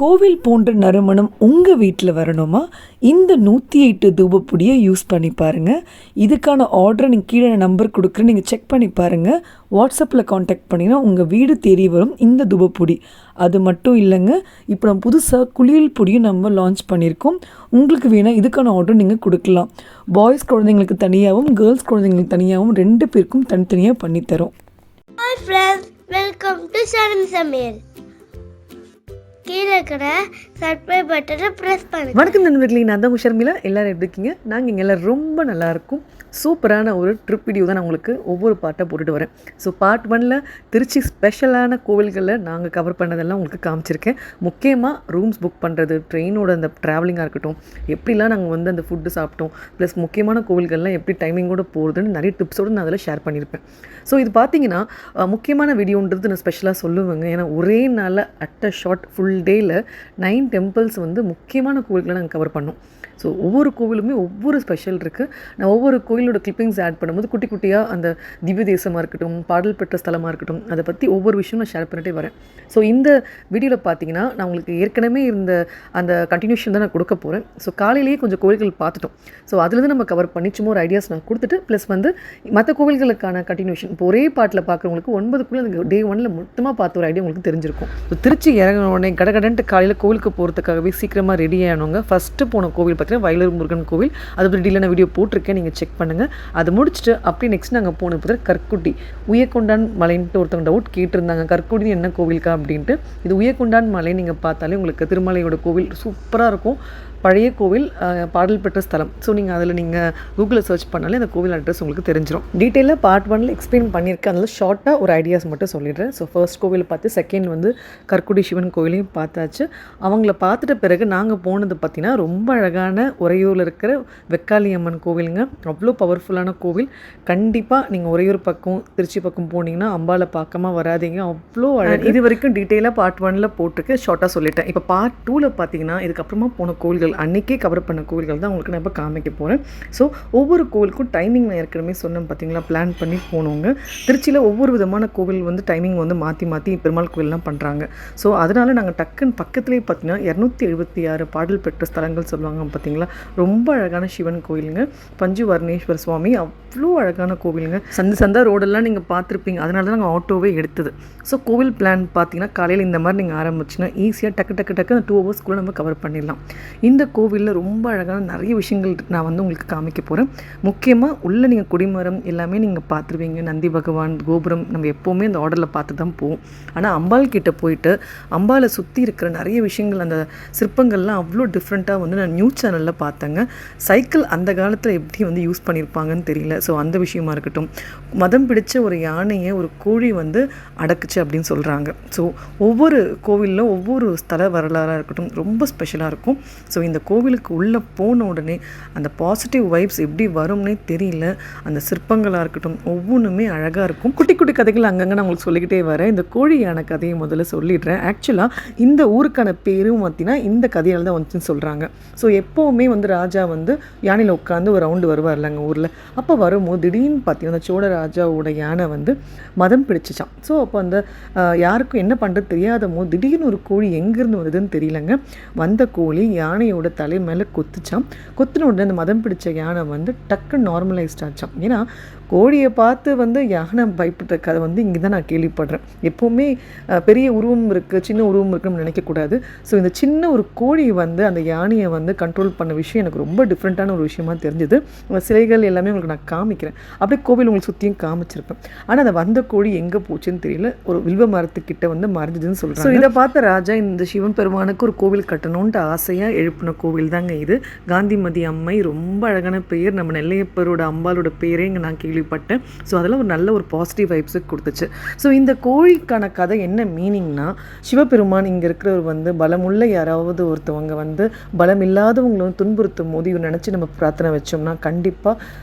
கோவில் போன்ற நறுமணம் உங்கள் வீட்டில் வரணுமா? இந்த 108 தூபப்பொடியை யூஸ் பண்ணி பாருங்கள். இதுக்கான ஆர்டரை நீங்கள் கீழே நம்பர் கொடுக்குறேன், நீங்கள் செக் பண்ணி பாருங்கள். வாட்ஸ்அப்பில் காண்டாக்ட் பண்ணிங்கன்னா உங்கள் வீடு தேடி வரும் இந்த தூபப்பொடி. அது மட்டும் இல்லைங்க, இப்போ நம்ம புதுசாக குளியல் பொடியும் நம்ம லான்ச் பண்ணியிருக்கோம். உங்களுக்கு வேணால் இதுக்கான ஆர்டர் நீங்கள் கொடுக்கலாம். பாய்ஸ் குழந்தைங்களுக்கு தனியாகவும் கேர்ள்ஸ் குழந்தைங்களுக்கு தனியாகவும் 2 பேருக்கும் தனித்தனியாக பண்ணித்தரோம். Hi friends, welcome to Sharon Samir. கீழே இருக்கிற சப்ஸ்கிரைப் பட்டனை ப்ரெஸ் பண்ணுங்க. வணக்கம் நண்பர்களே, நான் தான் ஷர்மிளா. எல்லோரும் எப்படி இருக்கீங்க? நாங்கள் இங்கே எல்லோரும் ரொம்ப நல்லாயிருக்கும். சூப்பரான ஒரு ட்ரிப் வீடியோ தான் நான் உங்களுக்கு ஒவ்வொரு பார்ட்டாக போட்டுட்டு வரேன். ஸோ பார்ட் 1ல் திருச்சி ஸ்பெஷலான கோவில்களில் நாங்கள் கவர் பண்ணதெல்லாம் உங்களுக்கு காமிச்சிருக்கேன். முக்கியமாக ரூம்ஸ் புக் பண்ணுறது, ட்ரெயினோட அந்த ட்ராவலிங்காக இருக்கட்டும், எப்படிலாம் நாங்கள் அந்த ஃபுட்டு சாப்பிட்டோம், ப்ளஸ் முக்கியமான கோவில்கள்லாம் எப்படி டைமிங்கோடு போகிறதுன்னு நிறைய டிப்ஸோடு நான் அதில் ஷேர் பண்ணியிருப்பேன். ஸோ இது பார்த்தீங்கன்னா முக்கியமான வீடியோன்றது நான் ஸ்பெஷலாக சொல்லுவேங்க. ஏன்னா ஒரே நாளில் அட் அ ஷார்ட் ஃபுல் டேயில் 9 டெம்பிள்ஸ் முக்கியமான கோவில்களை நாங்கள் கவர் பண்ணோம். ஸோ ஒவ்வொரு கோவிலுமே ஒவ்வொரு ஸ்பெஷல் இருக்குது. நான் ஒவ்வொரு கோவிலோட கிளிப்பிங்ஸ் ஆட் பண்ணும்போது குட்டி குட்டியாக அந்த திவ்ய தேசமாக இருக்கட்டும், பாடல் பெற்ற ஸ்தலமாக இருக்கட்டும், அதை பற்றி ஒவ்வொரு விஷயம் நான் ஷேர் பண்ணிட்டே வரேன். ஸோ இந்த வீடியோவில் பார்த்தீங்கன்னா நான் உங்களுக்கு ஏற்கனவே இருந்த அந்த கண்டினியூஷன் தான் நான் கொடுக்க போகிறேன். ஸோ காலையிலேயே கொஞ்சம் கோவில்கள் பார்த்துட்டோம். ஸோ அதுலேருந்து நம்ம கவர் பண்ணி சும்மா ஒரு ஐடியாஸ் நான் கொடுத்துட்டு, ப்ளஸ் மற்ற கோவில்களுக்கான கண்டினியூஷன் இப்போ ஒரே பாட்டில் பார்க்குறவங்களுக்கு 9 அந்த டே 1ல் மொத்தமாக பார்த்த ஒரு ஐடியா உங்களுக்கு தெரிஞ்சிருக்கும். ஸோ திருச்சி இறங்கின உடனே கடகடன்ட்டு காலையில் கோவிலுக்கு போகிறதுக்காகவே சீக்கிரமாக ரெடி ஆனவங்க ஃபஸ்ட்டு போன கோவில் வயலூர் முருகன் கோவில், அதை பற்றி நான் வீடியோ போட்டிருக்கேன், நீங்கள் செக் பண்ணுங்கள். அதை முடிச்சுட்டு அப்படியே நெக்ஸ்ட் நாங்கள் போன பார்த்தா கற்குட்டி உயர்கொண்டான் மலைன்ட்டு ஒருத்தவங்க டவுட் கேட்டிருந்தாங்க, கற்குட்டி என்ன கோவிலுக்கா அப்படின்ட்டு. இது உயர்கொண்டான் மலை, நீங்கள் பார்த்தாலே உங்களுக்கு திருமலையோட கோவில் சூப்பராக இருக்கும். பழைய கோவில், பாடல் பெற்ற ஸ்தலம். ஸோ நீங்கள் அதில் கூகுளில் சர்ச் பண்ணாலே அந்த கோவில் அட்ரஸ் உங்களுக்கு தெரிஞ்சிடும். டீட்டெயிலாக பார்ட் 1ல் எக்ஸ்பிளைன் பண்ணியிருக்கேன். அதில் ஷார்ட்டாக ஒரு ஐடியாஸ் மட்டும் சொல்லிடுறேன். ஸோ ஃபர்ஸ்ட் கோவில் பார்த்து செகண்ட் கற்குடி சிவன் கோவிலையும் பார்த்தாச்சு. அவங்கள பார்த்துட்ட பிறகு நாங்கள் போனது பார்த்திங்கன்னா ரொம்ப அழகான உறையூரில் இருக்கிற வெக்காளி அம்மன் கோவிலுங்க. அவ்வளோ பவர்ஃபுல்லான கோவில். கண்டிப்பாக நீங்கள் உறையூர் பக்கம் திருச்சி பக்கம் போனீங்கன்னா அம்பாவை பார்க்காம வராதிங்க, அவ்வளோ அழகு. இது வரைக்கும் டீட்டெயிலாக பார்ட் 1ல் போட்டிருக்கு, ஷார்ட்டாக சொல்லிட்டேன். இப்போ பார்ட் 2ல் பார்த்தீங்கன்னா இதுக்கப்புறமா போன கோவில்கள் அன்றைக்கே கவர் பண்ண கோவில்கள் தான் உங்களுக்கு நான் இப்போ காமிக்க போகிறேன். ஸோ ஒவ்வொரு கோவிலுக்கும் டைமிங் நான் ஏற்கனவே சொன்னேன் பார்த்தீங்களா, பிளான் பண்ணி போனவங்க. திருச்சியில் ஒவ்வொரு விதமான கோவில் டைமிங் மாற்றி பெருமாள் கோவில்லாம் பண்ணுறாங்க. ஸோ அதனால் நாங்கள் டக்குன்னு பக்கத்துலேயே பார்த்தீங்கன்னா 276 பாடல் பெற்ற ஸ்தலங்கள் சொல்லுவாங்க பார்த்தீங்களா, ரொம்ப அழகான சிவன் கோவிலுங்க. பஞ்சுவர்ணேஸ்வர சுவாமி அவ்வளோ அழகான கோவிலுங்க. சந்தா ரோடெல்லாம் நீங்கள் பார்த்துருப்பீங்க, அதனால தான் நாங்கள் ஆட்டோவே எடுத்தது. ஸோ கோவில் பிளான் பார்த்தீங்கன்னா காலையில் இந்த மாதிரி நீங்கள் ஆரம்பிச்சுன்னா ஈஸியாக டக்கு அந்த 2 ஹவர்ஸ்க்குள்ளே நம்ம கவர் பண்ணிடலாம். இந்த கோவிலில் ரொம்ப அழகான நிறைய விஷயங்கள் நான் உங்களுக்கு காமிக்க போகிறேன். முக்கியமாக உள்ள நீங்கள் கொடிமரம் எல்லாமே நீங்கள் பார்த்துருவீங்க. நந்தி பகவான் கோபுரம் நம்ம எப்போவுமே அந்த ஆர்டரில் பார்த்து தான் போவோம். ஆனால் அம்பாள் கிட்டே போயிட்டு அம்பாவை சுற்றி இருக்கிற நிறைய விஷயங்கள், அந்த சிற்பங்கள்லாம் அவ்வளோ டிஃப்ரெண்ட்டாக நான் நியூஸ் சேனலில் பார்த்தேங்க. சைக்கிள் அந்த காலத்தில் எப்படி யூஸ் பண்ணியிருப்பாங்கன்னு தெரியல. ஸோ அந்த விஷயமா இருக்கட்டும், மதம் பிடிச்ச ஒரு யானையை ஒரு கோழி அடக்குச்சு அப்படின்னு சொல்கிறாங்க. ஸோ ஒவ்வொரு கோவிலில் ஒவ்வொரு ஸ்தல வரலாறாக இருக்கட்டும் ரொம்ப ஸ்பெஷலாக இருக்கும். ஸோ இந்த கோவிலுக்கு உள்ளே போன உடனே அந்த பாசிட்டிவ் வைப்ஸ் எப்படி வரும்னே தெரியல. அந்த சிற்பங்களாக இருக்கட்டும் ஒவ்வொன்றுமே அழகாக இருக்கும். குட்டி குட்டி கதைகள் அங்கங்கே நான் உங்களுக்கு சொல்லிக்கிட்டே வரேன். இந்த கோழியான கதையை முதல்ல சொல்லிடுறேன். ஆக்சுவலாக இந்த ஊருக்கான பேரும் பார்த்தீங்கன்னா இந்த கதையால் தான் வந்துச்சுன்னு சொல்கிறாங்க. ஸோ எப்போவுமே ராஜா யானையில் உட்காந்து ஒரு ரவுண்டு வருவார்லங்க ஊரில். அப்போ வரும்போது திடீர்னு பார்த்தீங்கன்னா அந்த சோழ ராஜாவோட யானை மதம் பிடிச்சிச்சான். ஸோ அப்போ அந்த யாருக்கும் என்ன பண்ணுறது தெரியாத போது திடீர்னு ஒரு கோழி எங்கேருந்து வந்ததுன்னு தெரியலங்க. வந்த கோழி யானையோட தலை மேலே கொத்துச்சான். கொத்தின உடனே அந்த மதம் பிடிச்ச யானை டக்குன்னு நார்மலைஸ்ட் ஆச்சான். ஏன்னா கோழியை பார்த்து யானை பயப்படுற கதை இங்கே தான் நான் கேள்விப்படுறேன். எப்போவுமே பெரிய உருவம் இருக்குது சின்ன உருவம் இருக்குன்னு நினைக்கக்கூடாது. ஸோ இந்த சின்ன ஒரு கோழி அந்த யானையை கண்ட்ரோல் பண்ண விஷயம் எனக்கு ரொம்ப டிஃப்ரெண்ட்டான ஒரு விஷயமா தெரிஞ்சுது. சிலைகள் எல்லாமே உங்களுக்கு நான் காமிக்கிறேன். அப்படியே கோவில் உங்களுக்கு சுற்றியும் காமிச்சிருப்பேன். ஆனால் அந்த வந்த கோழி எங்கே போச்சுன்னு தெரியல. ஒரு வில்வ மரத்துக்கிட்ட மறைஞ்சதுன்னு சொல்கிறாங்க. ஸோ இதை பார்த்த ராஜா இந்த சிவன் பெருமானுக்கு ஒரு கோவில் கட்டணுன்ட்டு ஆசையாக எழுப்பின கோவில் தாங்க இது. காந்திமதி அம்மை, ரொம்ப அழகான பெயர். நம்ம நெல்லையப்பரோட அம்பாலோட பேரே இங்கே நான் கேள்விப்பட்டேன். ஸோ அதெல்லாம் ஒரு நல்ல ஒரு பாசிட்டிவ் வைப்ஸுக்கு கொடுத்துச்சு. ஸோ இந்த கோழிக்கான கதை என்ன மீனிங்னா, சிவபெருமான் இங்கே இருக்கிறவர் பலமுள்ள யாராவது ஒருத்தவங்க பலம் இல்லாதவங்களும் துன்புறுத்தும் போது இவர் நினச்சி நம்ம பிரார்த்தனை வச்சோம்னா கண்டிப்பாக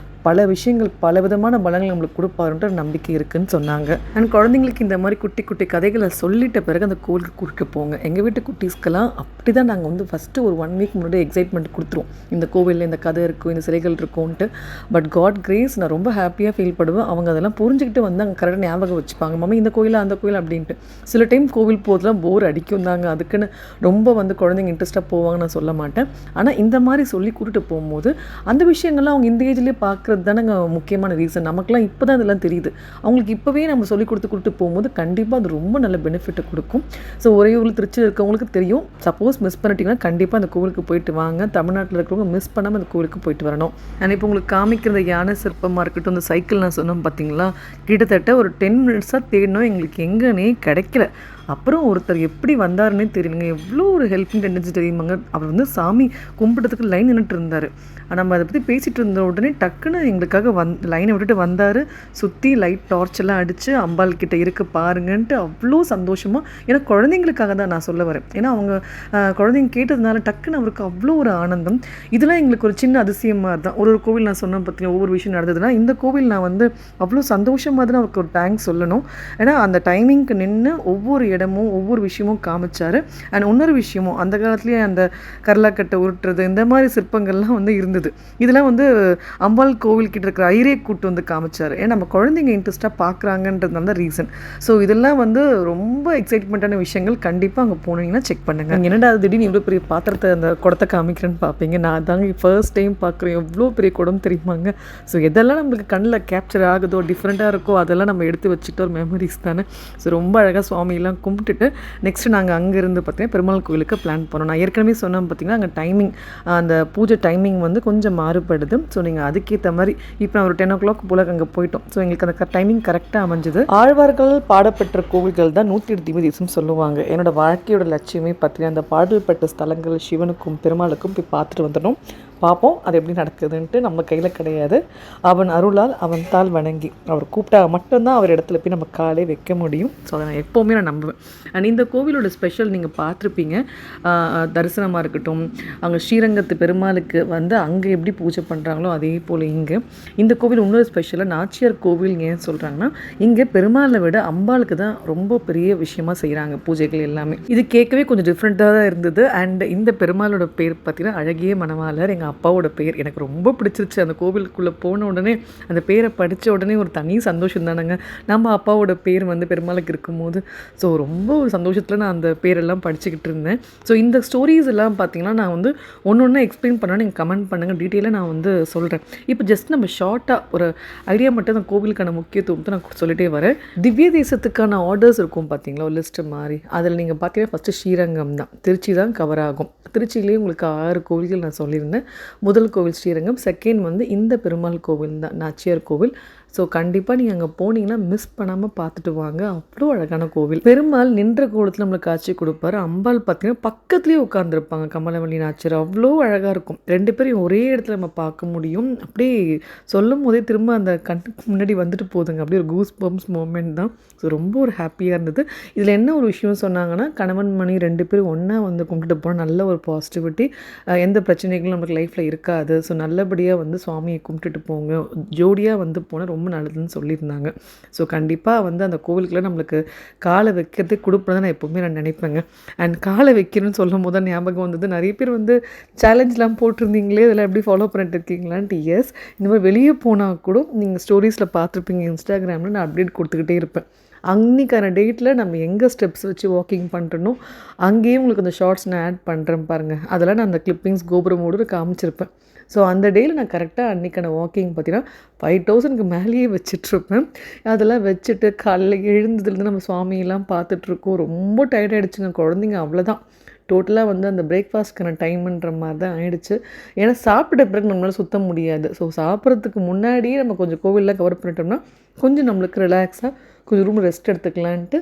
பல விஷயங்கள் பல விதமான பலங்கள் நம்மளுக்கு கொடுப்பாருன்ற நம்பிக்கை இருக்குதுன்னு சொன்னாங்க. அண்ட் குழந்தைங்களுக்கு இந்த மாதிரி குட்டி குட்டி கதைகளை சொல்லிட்ட பிறகு அந்த கோவிலுக்கு கூட்டிட்டு போங்க. எங்கள் வீட்டு குட்டீஸ்க்கெல்லாம் அப்படி அப்படி தான் நாங்கள் வந்து ஃபஸ்ட்டு ஒரு 1 வீக் முன்னாடி எக்ஸைட்மெண்ட் கொடுத்துருவோம், இந்த கோவிலில் இந்த கதை இருக்கும், இந்த சிலைகள் இருக்கும்ன்ட்டு. பட் காட் கிரேஸ் நான் ரொம்ப ஹாப்பியாக ஃபீல் பண்ணுவேன். அவங்க அதெல்லாம் புரிஞ்சுக்கிட்டு வந்து அங்கே கரெக்டாக ஞாபகம் வச்சுப்பாங்க, மம்மி இந்த கோயில் அந்த கோயில் அப்படின்ட்டு. சில டைம் கோவில் போகிறதுலாம் போர் அடிக்கும் தாங்க, அதுக்குன்னு ரொம்ப வந்து குழந்தைங்க இன்ட்ரெஸ்ட்டாக போவாங்க நான் சொல்ல மாட்டேன். ஆனால் இந்த மாதிரி சொல்லி கூட்டிகிட்டு போகும்போது அந்த விஷயங்கள்லாம் அவங்க இந்த ஏஜ்லேயே பார்க்குறது தானேங்க முக்கியமான ரீசன். நமக்குலாம் இப்போ தான் இதெல்லாம் தெரியுது. அவங்களுக்கு இப்போவே நம்ம சொல்லி கூட்டிட்டு போகும்போது கண்டிப்பாக அது ரொம்ப நல்ல பெனிஃபிட்டை கொடுக்கும். ஸோ ஒரே ஊரில் திருச்சியில் இருக்கவங்களுக்கு தெரியும். சப்போஸ் மிஸ் பண்ணிட்டீங்கன்னா கண்டிப்பாக அந்த கோவிலுக்கு போயிட்டு வாங்க. தமிழ்நாட்டில் இருக்கிறவங்க மிஸ் பண்ணாமல் அந்த கோவிலுக்கு போயிட்டு வரணும். நான் இப்போ உங்களுக்கு காமிக்கிற யானை சிற்பமாக இருக்கட்டும், அந்த சைக்கிள் நான் சொன்னோம் பார்த்தீங்களா, கிட்டத்தட்ட ஒரு 10 மினிட்ஸாக தேடினோம், எங்களுக்கு எங்கன்னே கிடைக்கல. அப்புறம் ஒருத்தர் எப்படி வந்தாருன்னே தெரியலங்க. எவ்வளோ ஒரு ஹெல்ப்பிங் டெண்டன்சி தெரியுமாங்க. அவர் வந்து சாமி கும்பிட்டதுக்கு லைன் நின்றுட்டு இருந்தார். நம்ம அதை பற்றி பேசிகிட்டு இருந்த உடனே டக்குன்னு எங்களுக்காக லைனை விட்டுட்டு வந்தார். சுற்றி லைட் டார்ச் எல்லாம் அடித்து அம்பாள் கிட்ட இருக்க பாருங்கன்ட்டு அவ்வளோ சந்தோஷமாக. ஏன்னா குழந்தைங்களுக்காக தான் நான் சொல்ல வரேன். ஏன்னா அவங்க குழந்தைங்க கேட்டதுனால டக்குன்னு அவருக்கு அவ்வளோ ஒரு ஆனந்தம். இதெல்லாம் எங்களுக்கு ஒரு சின்ன அதிசயமாக தான். ஒரு கோவில் நான் சொன்னேன் பார்த்தீங்கன்னா, ஒவ்வொரு விஷயம் நடந்ததுன்னா இந்த கோவில் நான் வந்து அவ்வளோ சந்தோஷமாக தான் அவருக்கு ஒரு தேங்க்ஸ் சொல்லணும். ஏன்னா அந்த டைமிங்க்கு நின்று ஒவ்வொரு இடமும் ஒவ்வொரு விஷயமும் காமிச்சார். அண்ட் இன்னொரு விஷயமும் அந்த காலத்துலேயே அந்த கரலாக்கட்டை உருட்டுறது இந்த மாதிரி சிற்பங்கள்லாம் வந்து இருந்தது. இதெல்லாம் வந்து அம்பாள் கோவில் கிட்ட இருக்கிற ஐரே கூட்டு வந்து காமிச்சார். ஏன்னா நம்ம குழந்தைங்க இன்ட்ரெஸ்ட்டாக பார்க்குறாங்கன்றதுனால தான் ரீசன். ஸோ இதெல்லாம் வந்து ரொம்ப எக்ஸைட்மெண்ட்டான விஷயங்கள். கண்டிப்பாக அங்கே போனீங்கன்னா செக் பண்ணுங்க. என்னடா அது திடீர்னு இவ்வளோ பெரிய பாத்திரத்தை அந்த குடத்தை காமிக்கிறேன்னு பார்ப்பீங்க. நான் தாங்க ஃபர்ஸ்ட் டைம் பார்க்குறேன். எவ்வளோ பெரிய குடம் தெரியுமாங்க. ஸோ எதெல்லாம் நம்மளுக்கு கண்ணில் கேப்சர் ஆகுதோ, டிஃப்ரெண்ட்டாக இருக்கோ, அதெல்லாம் நம்ம எடுத்து வச்சுட்டு ஒரு மெமரிஸ் தானே. ஸோ ரொம்ப அழகாக சுவாமியெல்லாம் கும்பிட்டுட்டு நெக்ஸ்ட்டு நாங்கள் அங்கேருந்து பார்த்தீங்கன்னா பெருமாள் கோவிலுக்கு பிளான் பண்ணோம். நான் ஏற்கனவே சொன்னேன் பார்த்தீங்கன்னா, அங்கே டைமிங் அந்த பூஜை டைமிங் வந்து கொஞ்சம் மாறுபடுது. ஸோ நீங்கள் அதுக்கேற்ற மாதிரி இப்போ நான் ஒரு 10 o'clock போல் அங்கே போயிட்டோம். ஸோ எங்களுக்கு அந்த டைமிங் கரெக்டாக அமைஞ்சது. ஆழ்வார்கள் பாடப்பெற்ற கோவில்கள் தான் 108 திவ்ய தேசம் சொல்லுவாங்க. என்னோட வாழ்க்கையோட லட்சியமே பார்த்தீங்கன்னா, அந்த பாடல் பெற்ற ஸ்தலங்கள் சிவனுக்கும் பெருமாளுக்கும் போய் பார்த்துட்டு வந்துடணும். பார்ப்போம் அது எப்படி நடக்குதுன்ட்டு, நம்ம கையில் கிடையாது. அவன் அருளால் அவன் தாள் வணங்கி அவர் கூப்பிட்டா மட்டும்தான் அவர் இடத்துல போய் நம்ம காலே வைக்க முடியும். ஸோ அதை நான் எப்போவுமே நான் நம்புவேன். அண்ட் இந்த கோவிலோட ஸ்பெஷல் நீங்கள் பார்த்துருப்பீங்க. தரிசனமாக இருக்கட்டும், அங்கே ஸ்ரீரங்கத்து பெருமாளுக்கு வந்து அங்கே எப்படி பூஜை பண்ணுறாங்களோ அதே போல் இங்கே இந்த கோவில் இன்னொரு ஸ்பெஷலாக நாச்சியார் கோவில் ஏன் சொல்கிறாங்கன்னா, இங்கே பெருமாளை விட அம்பாளுக்கு தான் ரொம்ப பெரிய விஷயமா செய்கிறாங்க பூஜைகள் எல்லாமே. இது கேட்கவே கொஞ்சம் டிஃப்ரெண்ட்டாக தான் இருந்தது. அண்ட் இந்த பெருமாளோட பேர் பார்த்தீங்கன்னா அழகிய மணவாளர். எங்கள் அப்பாவோட பேர் எனக்கு ரொம்ப பிடிச்சிருச்சு. அந்த கோவிலுக்குள்ளே போன உடனே அந்த பேரை படித்த உடனே ஒரு தனி சந்தோஷம் தானேங்க. நம்ம அப்பாவோட பேர் வந்து பெருமாளுக்கு இருக்கும்போது ஸோ ரொம்ப ஒரு சந்தோஷத்தில் நான் அந்த பேரெல்லாம் படிச்சுக்கிட்டு இருந்தேன். ஸோ இந்த ஸ்டோரிஸ் எல்லாம் பார்த்தீங்கன்னா நான் வந்து ஒன்று ஒன்று எக்ஸ்பிளைன் பண்ணால் நீங்கள் கமெண்ட் பண்ணுங்கள், டீட்டெயிலாக நான் வந்து சொல்கிறேன். இப்போ ஜஸ்ட் நம்ம ஷார்ட்டாக ஒரு ஐடியா மட்டும் அந்த கோவிலுக்கான முக்கியத்துவத்தை நான் சொல்லிட்டே வரேன். திவ்ய தேசத்துக்கான ஆர்டர்ஸ் இருக்கும் பார்த்தீங்களா, ஒரு லிஸ்ட்டு மாதிரி. அதில் நீங்கள் பார்த்தீங்கன்னா ஃபஸ்ட்டு ஸ்ரீரங்கம் தான், திருச்சி தான் கவர் ஆகும். திருச்சியிலேயே உங்களுக்கு 6 கோவில்கள் நான் சொல்லியிருந்தேன். முதல் கோவில் ஸ்ரீரங்கம், செகண்ட் வந்து இந்த பெருமாள் கோவில் தான், நாச்சியார் கோவில். ஸோ கண்டிப்பாக நீங்கள் அங்கே போனீங்கன்னா மிஸ் பண்ணாமல் பார்த்துட்டு வாங்க. அவ்வளோ அழகான கோவில். பெருமாள் நின்ற கோலத்தில் நம்மளுக்கு காட்சி கொடுப்பாரு. அம்பாள் பார்த்தீங்கன்னா பக்கத்துலேயே உட்காந்துருப்பாங்க, கமலவள்ளி நாச்சியார். அவ்வளோ அழகாக இருக்கும். 2 பேரும் ஒரே இடத்துல நம்ம பார்க்க முடியும். அப்படியே சொல்லும் போதே திரும்ப அந்த கண்ணுக்கு முன்னாடி வந்துட்டு போதுங்க. அப்படியே ஒரு கூஸ் பம்ப்ஸ் மூமெண்ட் தான். ஸோ ரொம்ப ஒரு ஹாப்பியாக இருந்தது. இதில் என்ன ஒரு விஷயம் சொன்னாங்கன்னா, கணவன் மணி 2 பேரும் ஒன்றா வந்து கும்பிட்டு போனால் நல்ல ஒரு பாசிட்டிவிட்டி, எந்த பிரச்சனைகளும் நமக்கு லைஃப்பில் இருக்காது. ஸோ நல்லபடியாக வந்து சுவாமியை கும்பிட்டுட்டு போங்க, ஜோடியாக வந்து போனால் ரொம்ப நல்லதுன்னு சொல்லியிருந்தாங்க. ஸோ கண்டிப்பாக வந்து அந்த கோவிலுக்குலாம் நம்மளுக்கு காலை வைக்கிறதுக்கு கொடுப்பதான் நான் எப்போவுமே நான் நினைப்பேங்க. அண்ட் காலை வைக்கிறேன்னு சொல்லும் போது தான் ஞாபகம் வந்தது, நிறைய பேர் வந்து சேலஞ்செலாம் போட்டிருந்தீங்களே, இதெல்லாம் எப்படி ஃபாலோ பண்ணிட்டு இருக்கீங்களான்ட்டு. எஸ், இந்த மாதிரி வெளியே போனால் கூட நீங்கள் ஸ்டோரிஸில் பார்த்துருப்பீங்க, இன்ஸ்டாகிராமில் நான் அப்டேட் கொடுத்துக்கிட்டே இருப்பேன். அன்றைக்கான டேட்டில் நம்ம எங்கே ஸ்டெப்ஸ் வச்சு வாக்கிங் பண்ணுறனோ அங்கேயே உங்களுக்கு அந்த ஷார்ட்ஸ் நான் ஆட் பண்ணுறேன் பாருங்கள். அதெல்லாம் நான் அந்த கிளிப்பிங்ஸ் கோபுரமோடு காமிச்சிருப்பேன். ஸோ அந்த டேயில் நான் கரெக்டாக அன்றைக்கான வாக்கிங் பார்த்தீங்கன்னா 5000க்கு மேலேயே வச்சிட்ருப்பேன். அதெல்லாம் வச்சுட்டு காலையில் எழுந்ததுலேருந்து நம்ம சுவாமியெல்லாம் பார்த்துட்ருக்கோம். ரொம்ப டயர்டாகிடுச்சுங்க. குழந்தைங்க அவ்வளோதான். டோட்டலாக வந்து அந்த பிரேக்ஃபாஸ்ட்க்கான டைம்ன்ற மாதிரி தான் ஆகிடுச்சு. ஏன்னா சாப்பிட்ட பிறகு நம்மளால் சுத்த முடியாது. ஸோ சாப்பிட்றதுக்கு முன்னாடியே நம்ம கொஞ்சம் கோவிலெலாம் கவர் பண்ணிட்டோம்னா கொஞ்சம் நம்மளுக்கு ரிலாக்ஸாக கொஞ்சம் ரூம் ரெஸ்ட் எடுத்துக்கலான்ட்டு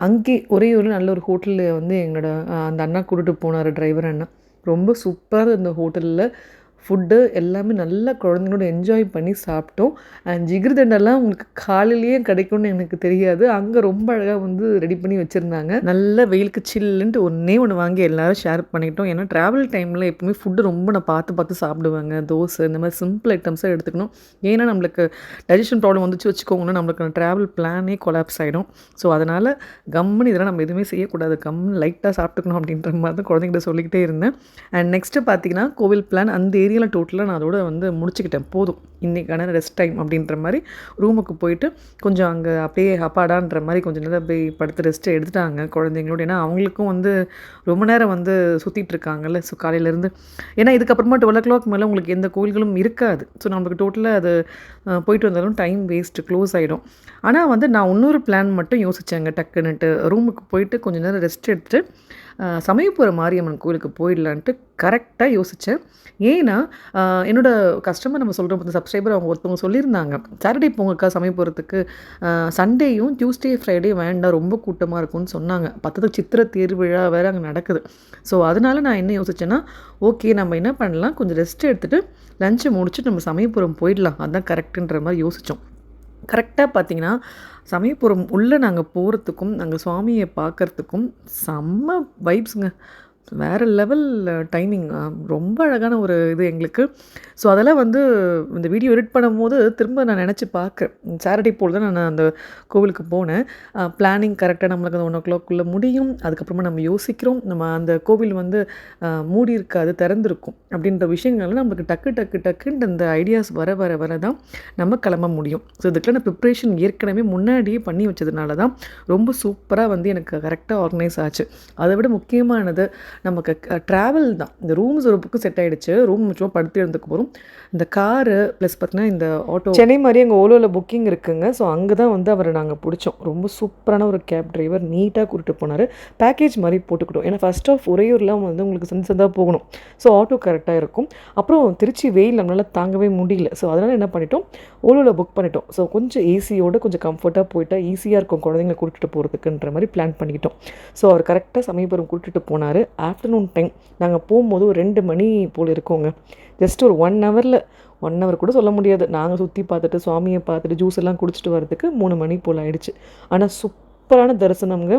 அங்கே ஒரே ஒரு நல்ல ஒரு ஹோட்டலில் வந்து எங்களோட அந்த அண்ணா கூட்டிகிட்டு போனார், டிரைவர் அண்ணா. ரொம்ப சூப்பராக அந்த ஹோட்டலில் ஃபுட்டு எல்லாமே நல்லா குழந்தைங்களோட என்ஜாய் பண்ணி சாப்பிட்டோம். அண்ட் ஜிகிர்தண்டெல்லாம் உங்களுக்கு காலையிலேயே கிடைக்கும்னு எனக்கு தெரியாது. அங்கே ரொம்ப அழகாக வந்து ரெடி பண்ணி வச்சுருந்தாங்க. நல்ல வெயிலுக்கு சில்லுன்ட்டு ஒன்றே ஒன்று வாங்கி எல்லோரும் ஷேர் பண்ணிக்கிட்டோம். ஏன்னா ட்ராவல் டைமில் எப்பவுமே ஃபுட்டு ரொம்ப நான் பார்த்து சாப்பிடுவாங்க. தோசை இந்த மாதிரி சிம்பிள் ஐட்டம்ஸாக எடுத்துக்கணும். ஏன்னா நம்மளுக்கு டைஜஷன் ப்ராப்ளம் வந்துச்சு வச்சுக்கோங்கன்னா நம்மளுக்கு ட்ராவல் பிளானே கொலாப்ஸ் ஆகிடும். ஸோ அதனால் கம்முன்னு இதெல்லாம் நம்ம எதுவுமே செய்யக்கூடாது, கம்முன்னு லைட்டாக சாப்பிட்டுக்கணும் அப்படின்ற மாதிரி தான் குழந்தைங்கிட்ட சொல்லிக்கிட்டே இருந்தேன். அண்ட் நெக்ஸ்ட்டு பார்த்தீங்கன்னா கோவில் பிளான் அந்த ஏரியாவில் டோட்டலாக நான் அதோட வந்து முடிச்சுக்கிட்டேன். போதும் இன்றைக்கான ரெஸ்ட் டைம் அப்படின்ற மாதிரி ரூமுக்கு போயிட்டு கொஞ்சம் அங்கே அப்படியே அப்பாடான்ற மாதிரி கொஞ்சம் நேரம் போய் படுத்து ரெஸ்ட்டு எடுத்துட்டாங்க குழந்தைங்களோட. ஏன்னா அவங்களுக்கும் வந்து ரொம்ப நேரம் வந்து சுற்றிட்டு இருக்காங்கல்ல. ஸோ காலையிலேருந்து ஏன்னா இதுக்கப்புறமா 12 மேலே உங்களுக்கு எந்த கோயில்களும் இருக்காது. ஸோ நம்மளுக்கு டோட்டலாக அது போயிட்டு வந்தாலும் டைம் வேஸ்ட்டு, க்ளோஸ் ஆகிடும். ஆனால் வந்து நான் இன்னொரு பிளான் மட்டும் யோசித்தேங்க. டக்குன்னுட்டு ரூமுக்கு போயிட்டு கொஞ்சம் நேரம் ரெஸ்ட் எடுத்துட்டு சமயபுரம் மாரியம்மன் கோயிலுக்கு போயிடலான்ட்டு கரெக்டாக யோசித்தேன். ஏன்னா என்னோடய கஸ்டமர் நம்ம சொல்கிற சப்ஸ்கிரைபர் அவங்க ஒருத்தவங்க சொல்லியிருந்தாங்க, சாட்டர்டே போங்கக்கா சமயபுரத்துக்கு, சண்டேயும் டியூஸ்டே ஃப்ரைடே வேண்டாம் ரொம்ப கூட்டமாக இருக்கும்னு சொன்னாங்க. பத்தத்துக்கு சித்திரை திருவிழா வேறு அங்கே நடக்குது. ஸோ அதனால நான் என்ன யோசித்தேன்னா, ஓகே நம்ம என்ன பண்ணலாம், கொஞ்சம் ரெஸ்ட் எடுத்துகிட்டு லஞ்சை முடிச்சுட்டு நம்ம சமயபுரம் போயிடலாம், அதுதான் கரெக்டுன்ற மாதிரி யோசித்தோம். கரெக்டாக பார்த்தீங்கன்னா சமயபுரம் உள்ளே நாங்கள் போகிறதுக்கும் நாங்கள் சுவாமியை பார்க்குறதுக்கும் செம்ம வைப்ஸுங்க. வேறு லெவல் டைமிங், ரொம்ப அழகான ஒரு இது எங்களுக்கு. ஸோ அதெல்லாம் வந்து இந்த வீடியோ எடிட் பண்ணும்போது திரும்ப நான் நினச்சி பார்க்குறேன். சாட்டர்டே போல் தான் நான் அந்த கோவிலுக்கு போனேன். பிளானிங் கரெக்டாக நம்மளுக்கு அந்த 1 முடியும். அதுக்கப்புறமா நம்ம யோசிக்கிறோம், நம்ம அந்த கோவில் வந்து மூடி இருக்காது, திறந்துருக்கும் அப்படின்ற விஷயங்கள்லாம் நம்மளுக்கு டக்குன்ட்டு அந்த ஐடியாஸ் வர தான் நம்ம கிளம்ப முடியும். ஸோ இதுக்கெல்லாம் நான் ப்ரிப்ரேஷன் ஏற்கனவே முன்னாடியே பண்ணி வச்சதுனால தான் ரொம்ப சூப்பராக வந்து எனக்கு கரெக்டாக ஆர்கனைஸ் ஆச்சு. அதை விட முக்கியமானது நமக்கு ட்ராவல் தான். இந்த ரூம்ஸ் ஒரு புக்கு செட் ஆகிடுச்சு, ரூம் சும்மா படுத்து எழுந்துக்கு போகிறோம். இந்த காரு ப்ளஸ் பார்த்தீங்கன்னா இந்த ஆட்டோ சென்னை மாதிரி அங்கே ஓலோவில் புக்கிங் இருக்குங்க. ஸோ அங்கே தான் வந்து அவரை நாங்கள் பிடிச்சோம். ரொம்ப சூப்பரான ஒரு கேப் டிரைவர், நீட்டாக கூட்டிகிட்டு போனார். பேக்கேஜ் மாதிரி போட்டுக்கிட்டோம். ஏன்னா ஃபர்ஸ்ட் ஆஃப் உறையூர்லாம் வந்து உங்களுக்கு சந்தாக போகணும். ஸோ ஆட்டோ கரெக்டாக இருக்கும். அப்புறம் திருச்சி வெயில் நம்மளால் தாங்கவே முடியல. ஸோ அதனால் என்ன பண்ணிட்டோம், ஓலோவில் புக் பண்ணிட்டோம். ஸோ கொஞ்சம் ஏசியோடு கொஞ்சம் கம்ஃபர்ட்டாக போயிட்டால் ஈஸியாக இருக்கும் குழந்தைங்களை கூட்டிகிட்டு போகிறதுக்குன்ற மாதிரி பிளான் பண்ணிக்கிட்டோம். ஸோ அவர் கரெக்டாக சமயபுரம் கூட்டிகிட்டு போனார். ஆஃப்டர்நூன் டைம் நாங்கள் போகும்போது ஒரு 2 மணி போல் இருக்கோங்க. ஜஸ்ட் ஒரு 1 ஹவர் கூட சொல்ல முடியாது. நாங்கள் சுற்றி பார்த்துட்டு சுவாமியை பார்த்துட்டு ஜூஸ் எல்லாம் குடிச்சிட்டு வரதுக்கு 3 மணி போல் ஆயிடுச்சு. ஆனால் சூப்பரான தரிசனம்ங்க.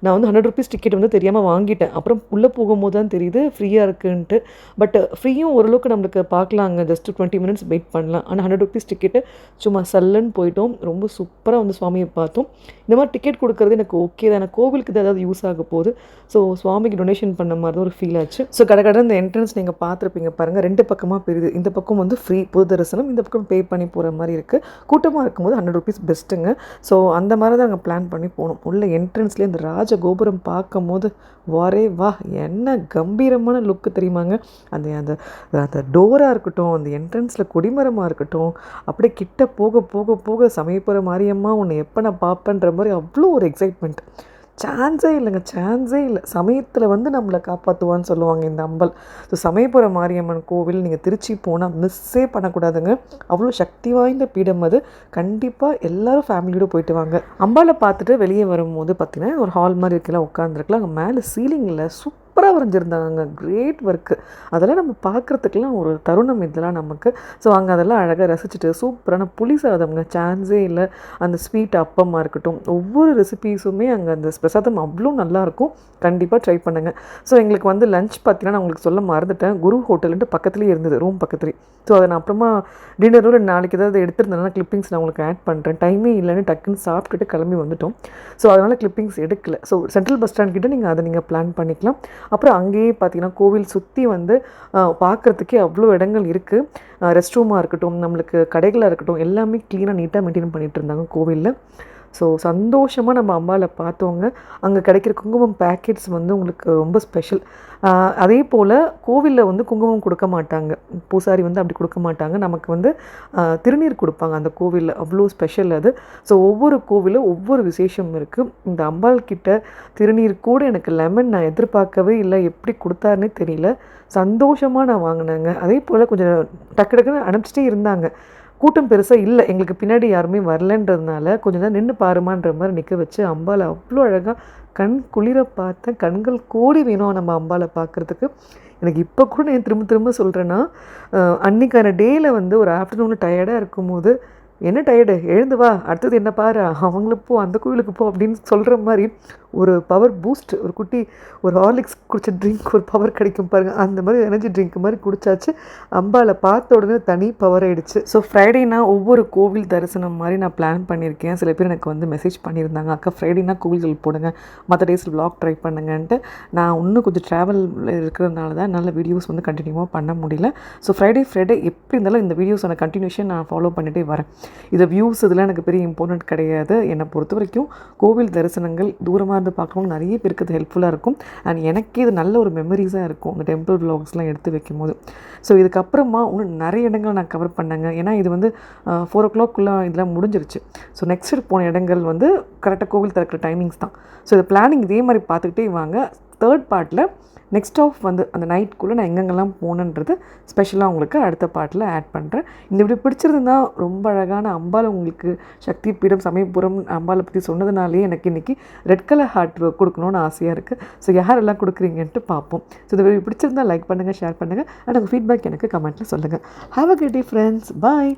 நான் வந்து 100 rupees டிக்கெட் வந்து தெரியாமல் வாங்கிட்டேன். அப்புறம் உள்ளே போகும்போது தான் தெரியுது ஃப்ரீயாக இருக்குன்ட்டு. பட் ஃப்ரீயும் ஓரளவுக்கு நம்மளுக்கு பார்க்கலாங்க, ஜஸ்ட் 20 minutes வெயிட் பண்ணலாம். ஆனால் 100 rupees டிக்கெட்டு சும்மா சல்லுன்னு போயிட்டோம். ரொம்ப சூப்பராக வந்து சுவாமியை பார்த்தோம். இந்த மாதிரி டிக்கெட் கொடுக்குறது எனக்கு ஓகே தான், எனக்கு கோவிலுக்கு ஏதாவது யூஸ் ஆக போகுது. ஸோ சுவாமிக்கு டொனேஷன் பண்ண மாதிரி தான் ஒரு ஃபீல் ஆச்சு. ஸோ கடை இந்த என்ட்ரன்ஸ் நீங்கள் பார்த்துருப்பீங்க பாருங்கள், 2 பக்கமாக பெரியுது. இந்த பக்கம் வந்து ஃப்ரீ பொது தரிசனம், இந்த பக்கம் பே பண்ணி போகிற மாதிரி இருக்குது. கூட்டமாக இருக்கும்போது 100 rupees பெஸ்ட்டுங்க. ஸோ அந்த மாதிரி தான் நாங்கள் பிளான் பண்ணி போனோம். உள்ள என்ட்ரன்ஸ்லேயே இந்த கோபுரம் பார்க்கும் போது வா என்ன கம்பீரமான லுக்கு தெரியுமாங்க. அந்த அந்த டோராக இருக்கட்டும், அந்த என்ட்ரன்ஸில் கொடிமரமாக இருக்கட்டும், அப்படியே கிட்ட போக சமயபுரம் மாரியம்மா உன்னை எப்போ நான் பார்ப்பேன்ற மாதிரி அவ்வளோ ஒரு எக்ஸைட்மெண்ட். சான்ஸே இல்லை. சமயத்தில் வந்து நம்மளை காப்பாற்றுவான்னு சொல்லுவாங்க இந்த அம்பல். ஸோ சமயபுரம் மாரியம்மன் கோவில் நீங்கள் திருச்சி போனால் மிஸ்ஸே பண்ணக்கூடாதுங்க. அவ்வளோ சக்தி வாய்ந்த பீடம் அது. கண்டிப்பாக எல்லோரும் ஃபேமிலியோடு போயிட்டு வாங்க. அம்பாலை பார்த்துட்டு வெளியே வரும்போது பார்த்திங்கன்னா ஒரு ஹால் மாதிரி இருக்கலாம், உட்காந்துருக்கலாம். அங்கே மேலே சீலிங்கில் சூப்பராக வரைஞ்சிருந்தாங்க, கிரேட் ஒர்க்கு. அதெல்லாம் நம்ம பார்க்குறதுக்கெலாம் ஒரு தருணம் இதெல்லாம் நமக்கு. ஸோ அங்கே அதெல்லாம் அழகாக ரசிச்சுட்டு சூப்பரான புளி சாதம்ங்க, சான்ஸே இல்லை. அந்த ஸ்வீட் அப்பமாக இருக்கட்டும், ஒவ்வொரு ரெசிபீஸுமே அங்கே அந்த பிரசாதம் அவ்வளோ நல்லாயிருக்கும். கண்டிப்பாக ட்ரை பண்ணுங்கள். ஸோ எங்களுக்கு வந்து லஞ்ச் பார்த்தீங்கன்னா நான் உங்களுக்கு சொல்ல மறந்துட்டேன், குரு ஹோட்டலுன்ட்டு பக்கத்துலேயே இருந்தது, ரூம் பக்கத்துலேயே. ஸோ அதை நான் அப்புறமா டின்னரோட நாளைக்கு ஏதாவது எடுத்துருந்தேன்னா கிளிப்பிங்ஸ் நான் உங்களுக்கு ஆட் பண்ணுறேன். டைமே இல்லைன்னு டக்குன்னு சாப்பிட்டுட்டு கிளம்பி வந்துட்டோம். ஸோ அதனால் கிளிப்பிங்ஸ் எடுக்கல. ஸோ சென்ட்ரல் பஸ் ஸ்டாண்ட் கிட்டே நீங்கள் பிளான் பண்ணிக்கலாம். அப்புறம் அங்கேயே பார்த்தீங்கன்னா கோவில் சுற்றி வந்து பார்க்குறதுக்கே அவ்வளோ இடங்கள் இருக்குது. ரெஸ்ட் ரூமாக இருக்கட்டும், நம்மளுக்கு கடைகளாக இருக்கட்டும், எல்லாமே க்ளீனாக நீட்டாக மெயின்டைன் பண்ணிகிட்டு இருந்தாங்க கோவிலில். ஸோ சந்தோஷமாக நம்ம அம்பாவை பார்த்தோங்க. அங்கே கிடைக்கிற குங்குமம் பேக்கெட்ஸ் வந்து உங்களுக்கு ரொம்ப ஸ்பெஷல். அதே போல் கோவிலில் வந்து குங்குமம் கொடுக்க மாட்டாங்க, பூசாரி வந்து அப்படி கொடுக்க மாட்டாங்க. நமக்கு வந்து திருநீர் கொடுப்பாங்க அந்த கோவிலில், அவ்வளோ ஸ்பெஷல் அது. ஸோ ஒவ்வொரு கோவிலும் ஒவ்வொரு விசேஷம் இருக்குது. இந்த அம்பாள் கிட்ட திருநீர் கூட எனக்கு லெமன் நான் எதிர்பார்க்கவே இல்லை, எப்படி கொடுத்தாருன்னே தெரியல. சந்தோஷமாக நான் வாங்கினேங்க. அதே போல் கொஞ்சம் டக்குன்னு அனுப்பிச்சிட்டே இருந்தாங்க. கூட்டம் பெருசாக இல்லை, எங்களுக்கு பின்னாடி யாருமே வரலன்றதுனால கொஞ்சம் தான் நின்று பாருமான்ற மாதிரி நிற்க வச்சு அம்பாவை அவ்வளோ அழகாக கண் குளிர பார்த்தேன். கண்கள் கோடி வேணும் நம்ம அம்பாவை பார்க்குறதுக்கு. எனக்கு இப்போ கூட நான் திரும்ப திரும்ப சொல்கிறேன்னா, அன்றைக்கான டேயில் வந்து ஒரு ஆஃப்டர்நூனில் டயர்டாக இருக்கும்போது, என்ன டயர்டு, எழுந்து வா, அடுத்தது என்ன பாரு, அவங்களுக்கு போ, அந்த கோவிலுக்கு போ அப்படின்னு சொல்கிற மாதிரி ஒரு பவர் பூஸ்ட், ஒரு குட்டி ஒரு ஹார்லிக்ஸ் குடிச்ச ட்ரிங்க் ஒரு பவர் கிடைக்கும் பாருங்கள், அந்த மாதிரி எனர்ஜி ட்ரிங்க் மாதிரி குடிச்சாச்சு. அம்பாவில் பார்த்த உடனே தனி பவர் ஆகிடுச்சு. ஸோ ஃப்ரைடேனா ஒவ்வொரு கோவில் தரிசனம் மாதிரி நான் பிளான் பண்ணியிருக்கேன். சில பேர் எனக்கு வந்து மெசேஜ் பண்ணியிருந்தாங்க, அக்கா ஃப்ரைடேனா கோவில்கள் போடுங்க, மற்ற டேஸில் vlog ட்ரை பண்ணுங்கன்ட்டு. நான் இன்னும் கொஞ்சம் ட்ராவல் இருக்கிறதுனால தான் நல்ல வீடியோஸ் வந்து கண்டினியூவாக பண்ண முடியல. ஸோ ஃப்ரைடே எப்படி இருந்தாலும் இந்த வீடியோஸோட கண்டினியூஷன் நான் ஃபாலோ பண்ணிகிட்டே வரேன். இது வியூஸ் இதெல்லாம் எனக்கு பெரிய இம்பார்ட்டன்ட் கிடையாது. என்னை பொறுத்த வரைக்கும் கோவில் தரிசனங்கள் தூரமாக இருந்து பார்க்கணும் நிறைய பேருக்கு அது ஹெல்ப்ஃபுல்லாக இருக்கும். அண்ட் எனக்கே இது நல்ல ஒரு மெமரிஸாக இருக்கும் அந்த டெம்பிள் vlogsலாம் எடுத்து வைக்கும்போது. ஸோ இதுக்கப்புறமா இன்னும் நிறைய இடங்கள் நான் கவர் பண்ணேங்க. ஏன்னா இது வந்து 4 o'clock இதெல்லாம் முடிஞ்சிருச்சு. ஸோ நெக்ஸ்ட் போன இடங்கள் வந்து கரெக்டாக கோவில் திறக்கிற டைமிங்ஸ் தான். ஸோ இது பிளானிங் இதே மாதிரி பார்த்துக்கிட்டே வாங்க. 3rd பார்ட்டில் நெக்ஸ்ட் ஆஃப் வந்து அந்த நைட்குள்ளே நான் எங்கெங்கெல்லாம் போனேன்றது ஸ்பெஷலாக உங்களுக்கு அடுத்த பார்ட்டில் ஆட் பண்ணுறேன். இந்த வீடியோ பிடிச்சிருந்தா ரொம்ப அழகான அம்பாள் உங்களுக்கு சக்தி பீடம் சமயபுரம் அம்பாளை பற்றி சொன்னதுனாலே எனக்கு இன்றைக்கி ரெட் கலர் ஹார்ட் கொடுக்கணுன்னு ஆசையாக இருக்குது. ஸோ யாரெல்லாம் கொடுக்குறீங்கன்ட்டு பார்ப்போம். ஸோ இந்த வீடியோ பிடிச்சிருந்தா லைக் பண்ணுங்கள், ஷேர் பண்ணுங்கள், அண்ட் உங்கள் ஃபீட்பேக் எனக்கு கமெண்ட்டில் சொல்லுங்கள். Have a good day friends. Bye.